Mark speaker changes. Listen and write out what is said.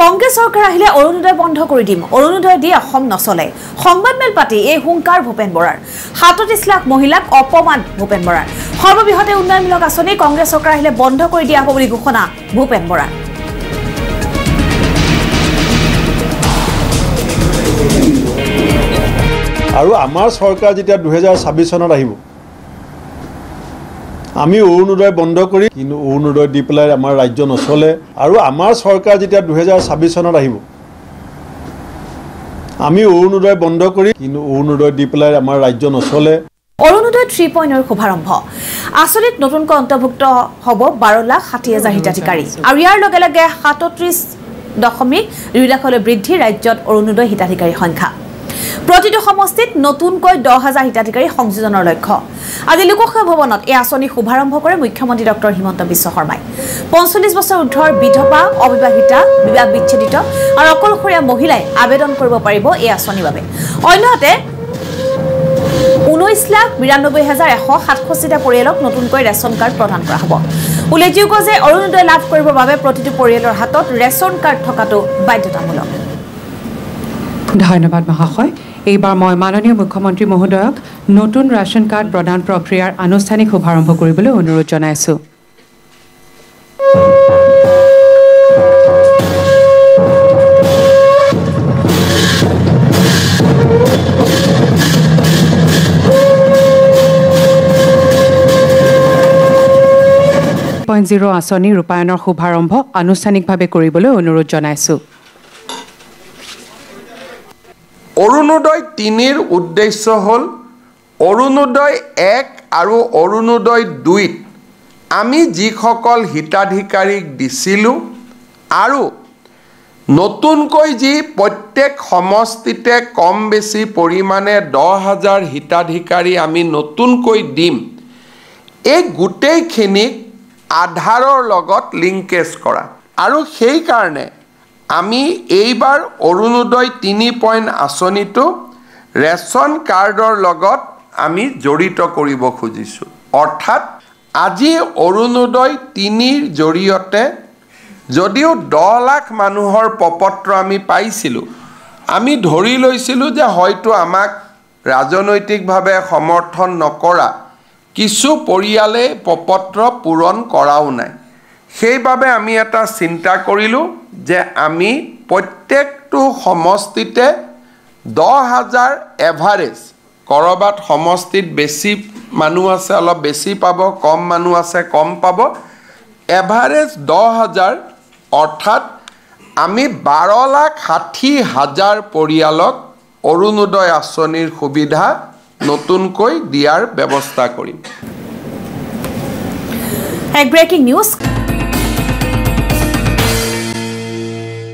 Speaker 1: কংগ্ৰেছ চৰকাৰ আহিলে অৰুণোদয় বন্ধ কৰি দিম, অৰুণোদয় দি অসম নচলে। সংবাদমেল পাতি এই হুংকাৰ ভূপেন বৰাৰ। ৩৭ লাখ মহিলাক অপমান ভূপেন বৰাৰ। সৰ্ববৃহৎ উন্নয়নমূলক আঁচনি কংগ্ৰেছ চৰকাৰ আহিলে বন্ধ কৰি দিয়া হ'ব বুলি ঘোষণা ভূপেন বৰাৰ।
Speaker 2: আৰু আমাৰ চৰকাৰ যেতিয়া 2026 চনত আহিব, আমি অৰুণোদয় বন্ধ কৰি কিন্তু অৰুণোদয় দি পেলাই আমাৰ ৰাজ্য নচলে। আৰু আমাৰ চৰকাৰ যেতিয়া 2026 চনত আহিব, আমি অৰুণোদয় বন্ধ কৰি কিন্তু অৰুণোদয় দি পেলাই আমাৰ ৰাজ্য নচলে।
Speaker 1: অৰুণোদয় 3.0 শুভাৰম্ভ। আঁচনিত নতুনকৈ অন্তৰ্ভুক্ত হ'ব 12,60,000 হিতাধিকাৰী আৰু ইয়াৰ লগে লগে 37.2 লাখলৈ বৃদ্ধি ৰাজ্যত অৰুণোদয় হিতাধিকাৰীৰ সংখ্যা। প্ৰতিটো সমষ্টিত নতুনকৈ 10,000 হিতাধিকাৰী সংযোজনৰ লক্ষ্য। আজি লোকসভা ভৱনত এই আঁচনি শুভাৰম্ভ কৰে মুখ্যমন্ত্ৰী ডক্টৰ হিমন্ত বিশ্ব শৰ্মাই। 45 বছৰ ঊৰ্ধৰ বিধৱা, অবিবাহিতা, বিবাহ বিচ্ছেদিত আৰু অকলশৰীয়া মহিলাই আবেদন কৰিব পাৰিব এই আঁচনিৰ বাবে। অন্যহাতে 19,92,167টা পৰিয়ালক নতুনকৈ ৰেচন কাৰ্ড প্ৰদান কৰা হ'ব। উল্লেখযোগ্য যে অৰুণোদয় লাভ কৰিবৰ বাবে প্ৰতিটো পৰিয়ালৰ হাতত ৰেচন কাৰ্ড থকাটো বাধ্যতামূলক।
Speaker 3: ধন্যবাদ মহাশয়। এইবাৰ মই মাননীয় মুখ্যমন্ত্ৰী মহোদয়ক নতুন ৰেচন কাৰ্ড প্ৰদান প্ৰক্ৰিয়াৰ আনুষ্ঠানিক শুভাৰম্ভ কৰিবলৈ অনুৰোধ জনাইছোঁ। আঁচনি ৰূপায়ণৰ শুভাৰম্ভ আনুষ্ঠানিকভাৱে কৰিবলৈ অনুৰোধ জনাইছোঁ।
Speaker 4: অৰুণোদয় 3ৰ উদ্দেশ্য হ'ল অৰুণোদয় 1 আৰু অৰুণোদয় 2ত আমি যিসকল হিতাধিকাৰীক দিছিলোঁ আৰু নতুনকৈ যি প্ৰত্যেক সমষ্টিতে কম বেছি পৰিমাণে 10,000 হিতাধিকাৰী আমি নতুনকৈ দিম, এই গোটেইখিনিক আধাৰৰ লগত লিংকেজ কৰা। আৰু সেইকাৰণে আমি এইবাৰ অৰুণোদয় 3 আঁচনিটো ৰেচন কাৰ্ডৰ লগত আমি জড়িত কৰিব খুজিছোঁ। অৰ্থাৎ আজি অৰুণোদয় 3ৰ জৰিয়তে যদিও 10 লাখ মানুহৰ প্ৰপত্ৰ আমি পাইছিলোঁ, আমি ধৰি লৈছিলোঁ যে হয়তো আমাক ৰাজনৈতিকভাৱে সমৰ্থন নকৰা কিছু পৰিয়ালে প্ৰপত্ৰ পূৰণ কৰাও নাই। সেইবাবে আমি এটা চিন্তা কৰিলোঁ যে আমি প্ৰত্যেকটো সমষ্টিতে 10,000 এভাৰেজ, ক'ৰবাত সমষ্টিত বেছি মানুহ আছে অলপ বেছি পাব, কম মানুহ আছে কম পাব, এভাৰেজ 10,000 অৰ্থাৎ আমি 12,60,000 পৰিয়ালক অৰুণোদয় আঁচনিৰ সুবিধা নতুনকৈ দিয়াৰ ব্যৱস্থা কৰিম।
Speaker 1: Breaking news.